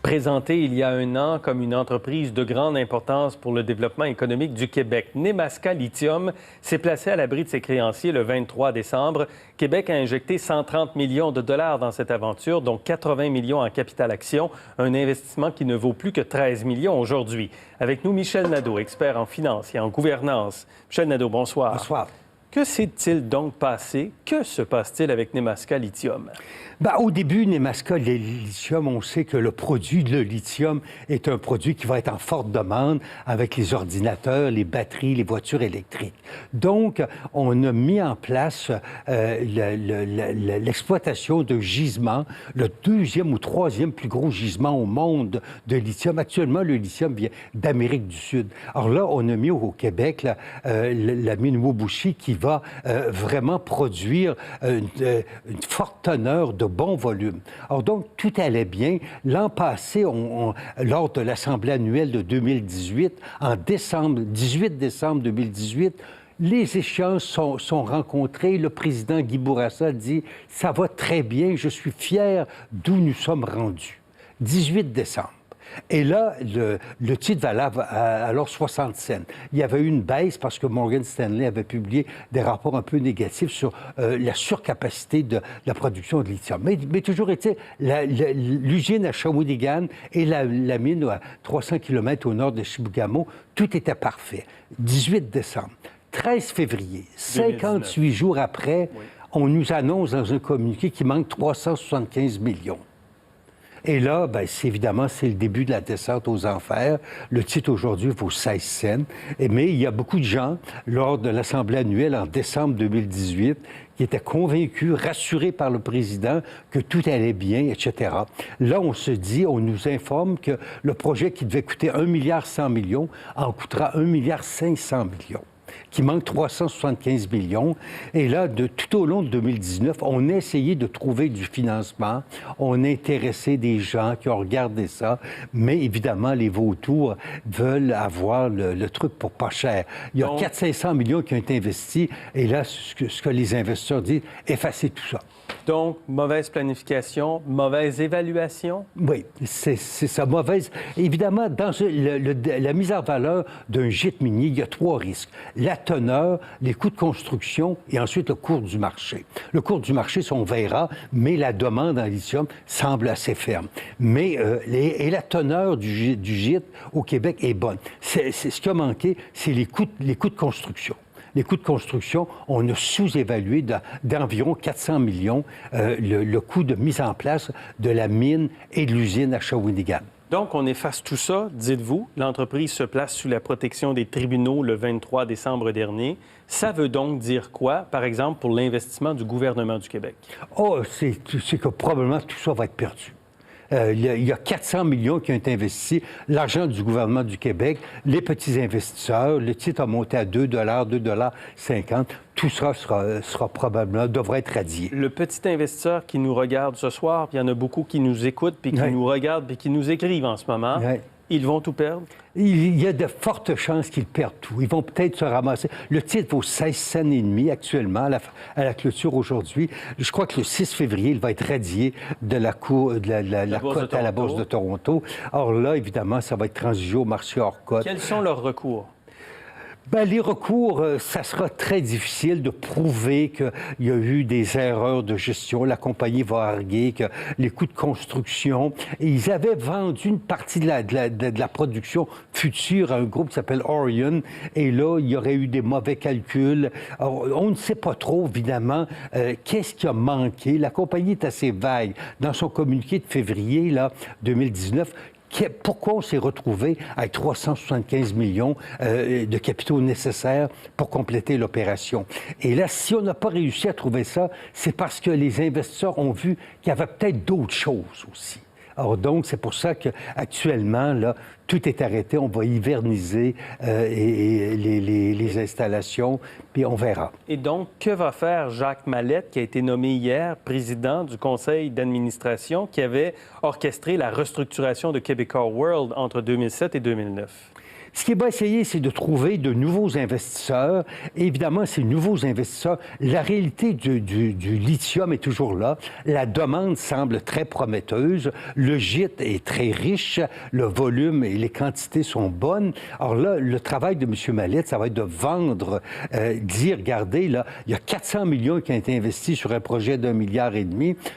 Présentée il y a un an comme une entreprise de grande importance pour le développement économique du Québec, Nemaska Lithium s'est placée à l'abri de ses créanciers le 23 décembre. Québec a injecté 130 millions de dollars dans cette aventure, dont 80 millions en capital action, un investissement qui ne vaut plus que 13 millions aujourd'hui. Avec nous, Michel Nadeau, expert en finance et en gouvernance. Michel Nadeau, bonsoir. Bonsoir. Que s'est-il donc passé? Que se passe-t-il avec Nemaska Lithium? Au début, Nemaska Lithium, on sait que le produit, le lithium, est un produit qui va être en forte demande avec les ordinateurs, les batteries, les voitures électriques. Donc, on a mis en place l'exploitation de gisements, le deuxième ou troisième plus gros gisement au monde de lithium. Actuellement, le lithium vient d'Amérique du Sud. Alors là, on a mis au Québec la mine Wabouchi qui va vraiment produire une forte teneur de bon volume. Alors donc, tout allait bien. L'an passé, lors de l'Assemblée annuelle de 2018, en 18 décembre 2018, les échéances sont rencontrées. Le président Guy Bourassa dit « Ça va très bien, je suis fier d'où nous sommes rendus. » 18 décembre. Et là, le titre valait alors 60 cents. Il y avait eu une baisse parce que Morgan Stanley avait publié des rapports un peu négatifs sur la surcapacité de la production de lithium. Mais toujours était l'usine à Shawinigan et la mine à 300 km au nord de Chibougamau, tout était parfait. 18 décembre. 13 février, 58 jours après, on nous annonce dans un communiqué qu'il manque 375 millions. Et là, évidemment, c'est le début de la descente aux enfers. Le titre aujourd'hui vaut 16 cents. Mais il y a beaucoup de gens, lors de l'Assemblée annuelle en décembre 2018, qui étaient convaincus, rassurés par le président que tout allait bien, etc. Là, on se dit, on nous informe que le projet qui devait coûter 1,1 milliard en coûtera 1,5 milliard qui manque 375 millions. Et là, tout au long de 2019, on a essayé de trouver du financement. On a intéressé des gens qui ont regardé ça. Mais évidemment, les vautours veulent avoir le truc pour pas cher. Il y a 400-500 millions qui ont été investis. Et là, ce que les investisseurs disent, effacez tout ça. Donc, mauvaise planification, mauvaise évaluation? Oui, c'est ça, mauvaise. Évidemment, dans la mise en valeur d'un gîte minier, il y a 3 risques. La teneur, les coûts de construction et ensuite le cours du marché. Le cours du marché, ça, on verra, mais la demande en lithium semble assez ferme. Mais la teneur du gîte au Québec est bonne. Ce qui a manqué, c'est les coûts de construction. Les coûts de construction, on a sous-évalué d'environ 400 millions le coût de mise en place de la mine et de l'usine à Shawinigan. Donc, on efface tout ça, dites-vous. L'entreprise se place sous la protection des tribunaux le 23 décembre dernier. Ça veut donc dire quoi, par exemple, pour l'investissement du gouvernement du Québec? C'est que probablement tout ça va être perdu. Il y a 400 millions qui ont été investis, l'argent du gouvernement du Québec, les petits investisseurs, le titre a monté à 2 $2,50 tout ça devrait être radié. Le petit investisseur qui nous regarde ce soir, puis il y en a beaucoup qui nous écoutent, puis qui nous regardent, puis qui nous écrivent en ce moment, ils vont tout perdre? Il y a de fortes chances qu'ils perdent tout. Ils vont peut-être se ramasser. Le titre vaut 16 cents et demi actuellement à la clôture aujourd'hui. Je crois que le 6 février, il va être radié de la cote à la Bourse de Toronto. Or là, évidemment, ça va être transigé au marché hors cote. Quels sont leurs recours? Les recours, ça sera très difficile de prouver qu'il y a eu des erreurs de gestion. La compagnie va arguer que les coûts de construction... Ils avaient vendu une partie de la production future à un groupe qui s'appelle Orion. Et là, il y aurait eu des mauvais calculs. Alors, on ne sait pas trop, évidemment, qu'est-ce qui a manqué. La compagnie est assez vague. Dans son communiqué de février 2019, pourquoi on s'est retrouvé avec 375 millions de capitaux nécessaires pour compléter l'opération? Et là, si on n'a pas réussi à trouver ça, c'est parce que les investisseurs ont vu qu'il y avait peut-être d'autres choses aussi. Alors donc, c'est pour ça qu'actuellement, là, tout est arrêté. On va hiverniser les installations, puis on verra. Et donc, que va faire Jacques Mallette, qui a été nommé hier président du conseil d'administration, qui avait orchestré la restructuration de Québecor World entre 2007 et 2009? Ce qu'il va essayer, c'est de trouver de nouveaux investisseurs. Et évidemment, ces nouveaux investisseurs, la réalité du lithium est toujours là. La demande semble très prometteuse. Le gîte est très riche. Le volume et les quantités sont bonnes. Alors là, le travail de M. Mallette, ça va être de vendre, dire, regardez, là, il y a 400 millions qui ont été investis sur un projet d'1,5 milliard.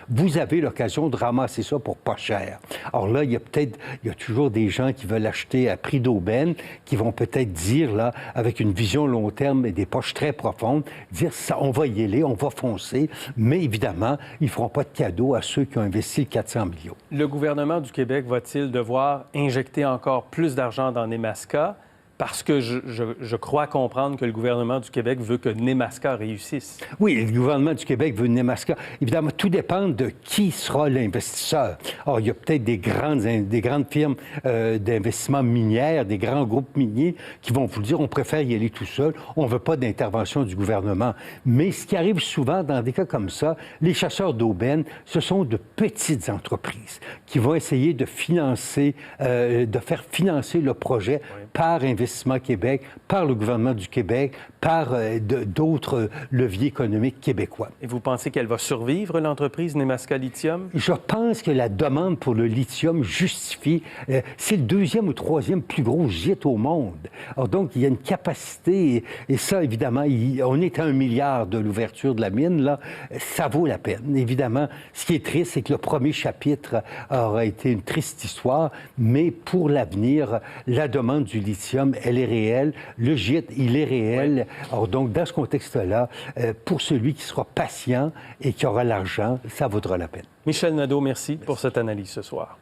Vous avez l'occasion de ramasser ça pour pas cher. Alors là, il y a toujours des gens qui veulent acheter à prix d'aubaine, qui vont peut-être dire, là, avec une vision long terme et des poches très profondes, dire, ça, on va y aller, on va foncer, mais évidemment, ils ne feront pas de cadeau à ceux qui ont investi 400 millions. Le gouvernement du Québec va-t-il devoir injecter encore plus d'argent dans Nemaska? Parce que je crois comprendre que le gouvernement du Québec veut que Nemaska réussisse. Oui, le gouvernement du Québec veut Nemaska. Évidemment, tout dépend de qui sera l'investisseur. Alors, il y a peut-être des grandes firmes d'investissement minières, des grands groupes miniers qui vont vous dire on préfère y aller tout seul, on ne veut pas d'intervention du gouvernement. Mais ce qui arrive souvent dans des cas comme ça, les chasseurs d'aubaine, ce sont de petites entreprises qui vont essayer de financer, de faire financer le projet par Investissement Québec, par le gouvernement du Québec, par d'autres leviers économiques québécois. Et vous pensez qu'elle va survivre, l'entreprise Nemaska Lithium? Je pense que la demande pour le lithium justifie. C'est le 2e ou 3e plus gros gîte au monde. Alors donc, il y a une capacité, et ça, évidemment, on est à 1 milliard de l'ouverture de la mine, là, ça vaut la peine. Évidemment, ce qui est triste, c'est que le premier chapitre aura été une triste histoire, mais pour l'avenir, la demande du lithium, elle est réelle. Le gîte, il est réel. Oui. Alors donc, dans ce contexte-là, pour celui qui sera patient et qui aura l'argent, ça vaudra la peine. Michel Nadeau, merci pour cette analyse ce soir.